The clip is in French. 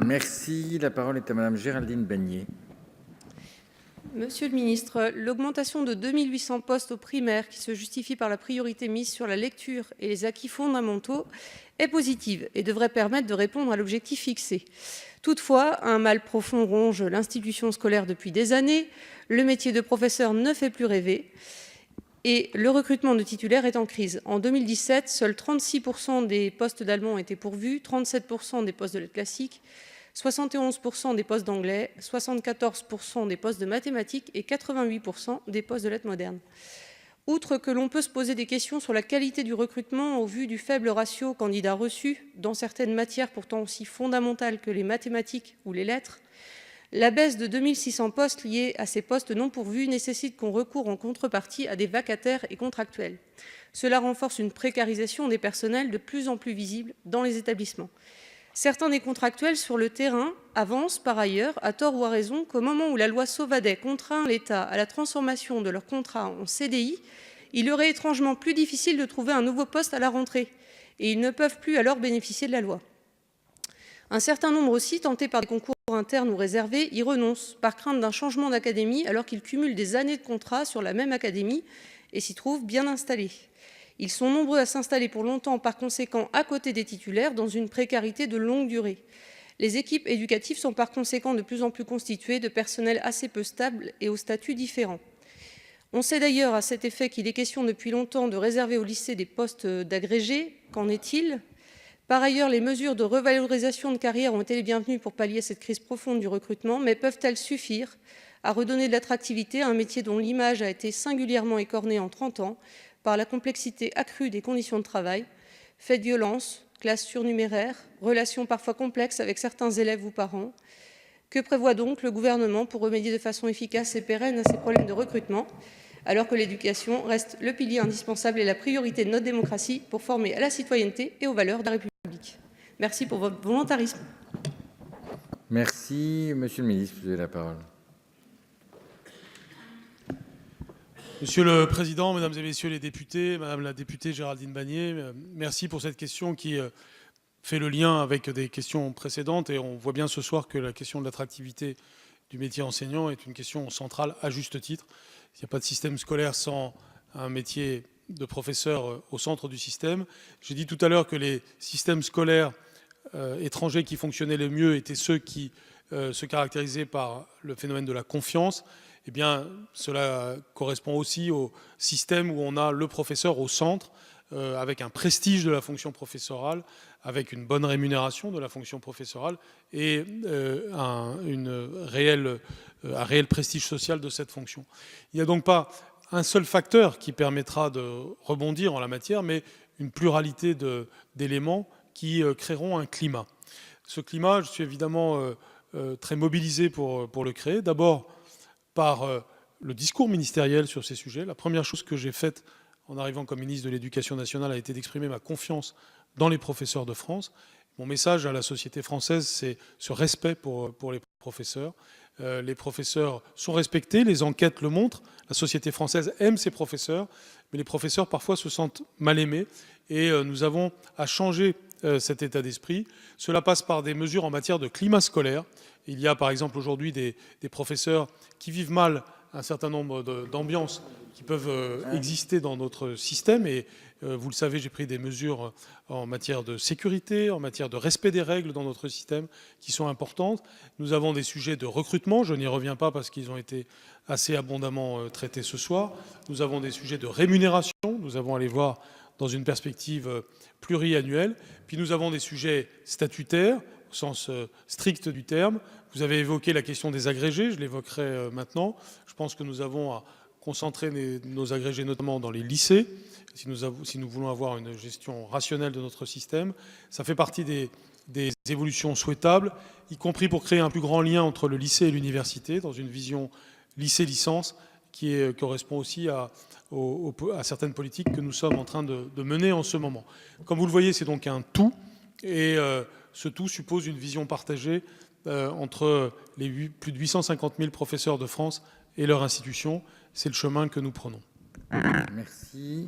Merci. La parole est à Madame Géraldine Bannier. Monsieur le ministre, l'augmentation de 2800 postes au primaire, qui se justifie par la priorité mise sur la lecture et les acquis fondamentaux, est positive et devrait permettre de répondre à l'objectif fixé. Toutefois, un mal profond ronge l'institution scolaire depuis des années. Le métier de professeur ne fait plus rêver et le recrutement de titulaires est en crise. En 2017, seuls 36% des postes d'allemand étaient pourvus, 37% des postes de lettres classiques, 71% des postes d'anglais, 74% des postes de mathématiques et 88% des postes de lettres modernes. Outre que l'on peut se poser des questions sur la qualité du recrutement au vu du faible ratio candidats reçus dans certaines matières pourtant aussi fondamentales que les mathématiques ou les lettres, la baisse de 2600 postes liée à ces postes non pourvus nécessite qu'on recourt en contrepartie à des vacataires et contractuels. Cela renforce une précarisation des personnels de plus en plus visible dans les établissements. Certains des contractuels sur le terrain avancent par ailleurs, à tort ou à raison, qu'au moment où la loi Sauvadet contraint l'État à la transformation de leur contrat en CDI, il leur est étrangement plus difficile de trouver un nouveau poste à la rentrée et ils ne peuvent plus alors bénéficier de la loi. Un certain nombre aussi, tentés par des concours internes ou réservés, y renoncent par crainte d'un changement d'académie alors qu'ils cumulent des années de contrat sur la même académie et s'y trouvent bien installés. Ils sont nombreux à s'installer pour longtemps, par conséquent, à côté des titulaires, dans une précarité de longue durée. Les équipes éducatives sont par conséquent de plus en plus constituées de personnel assez peu stable et aux statuts différents. On sait d'ailleurs à cet effet qu'il est question depuis longtemps de réserver au lycée des postes d'agrégés. Qu'en est-il ? Par ailleurs, les mesures de revalorisation de carrière ont été les bienvenues pour pallier cette crise profonde du recrutement, mais peuvent-elles suffire à redonner de l'attractivité à un métier dont l'image a été singulièrement écornée en 30 ans par la complexité accrue des conditions de travail, faits de violence, classes surnuméraires, relations parfois complexes avec certains élèves ou parents? Que prévoit donc le gouvernement pour remédier de façon efficace et pérenne à ces problèmes de recrutement, alors que l'éducation reste le pilier indispensable et la priorité de notre démocratie pour former à la citoyenneté et aux valeurs de la République? Merci pour votre volontarisme. Merci. Monsieur le ministre, vous avez la parole. Monsieur le Président, Mesdames et Messieurs les députés, Madame la députée Géraldine Bannier, merci pour cette question qui fait le lien avec des questions précédentes et on voit bien ce soir que la question de l'attractivité du métier enseignant est une question centrale à juste titre. Il n'y a pas de système scolaire sans un métier de professeur au centre du système. J'ai dit tout à l'heure que les systèmes scolaires étrangers qui fonctionnaient le mieux étaient ceux qui se caractérisaient par le phénomène de la confiance. Eh bien, cela correspond aussi au système où on a le professeur au centre, avec un prestige de la fonction professorale, avec une bonne rémunération de la fonction professorale et un réel prestige social de cette fonction. Il n'y a donc pas un seul facteur qui permettra de rebondir en la matière, mais une pluralité d'éléments qui créeront un climat. Ce climat, je suis évidemment très mobilisé pour le créer. D'abord, par le discours ministériel sur ces sujets. La première chose que j'ai faite en arrivant comme ministre de l'Éducation nationale a été d'exprimer ma confiance dans les professeurs de France. Mon message à la société française, c'est ce respect pour les professeurs. Les professeurs sont respectés, les enquêtes le montrent. La société française aime ses professeurs, mais les professeurs parfois se sentent mal aimés et nous avons à changer cet état d'esprit. Cela passe par des mesures en matière de climat scolaire. Il y a par exemple aujourd'hui des professeurs qui vivent mal un certain nombre d'ambiances qui peuvent exister dans notre système et vous le savez, j'ai pris des mesures en matière de sécurité, en matière de respect des règles dans notre système qui sont importantes. Nous avons des sujets de recrutement, je n'y reviens pas parce qu'ils ont été assez abondamment traités ce soir. Nous avons des sujets de rémunération, nous avons à les voir dans une perspective pluriannuelle. Puis nous avons des sujets statutaires, au sens strict du terme. Vous avez évoqué la question des agrégés, je l'évoquerai maintenant. Je pense que nous avons à concentrer nos agrégés notamment dans les lycées, si nous voulons avoir une gestion rationnelle de notre système. Ça fait partie des évolutions souhaitables, y compris pour créer un plus grand lien entre le lycée et l'université, dans une vision lycée-licence qui correspond aussi à certaines politiques que nous sommes en train de mener en ce moment. Comme vous le voyez, c'est donc un tout, et ce tout suppose une vision partagée entre les plus de 850 000 professeurs de France et leur institution. C'est le chemin que nous prenons. Merci.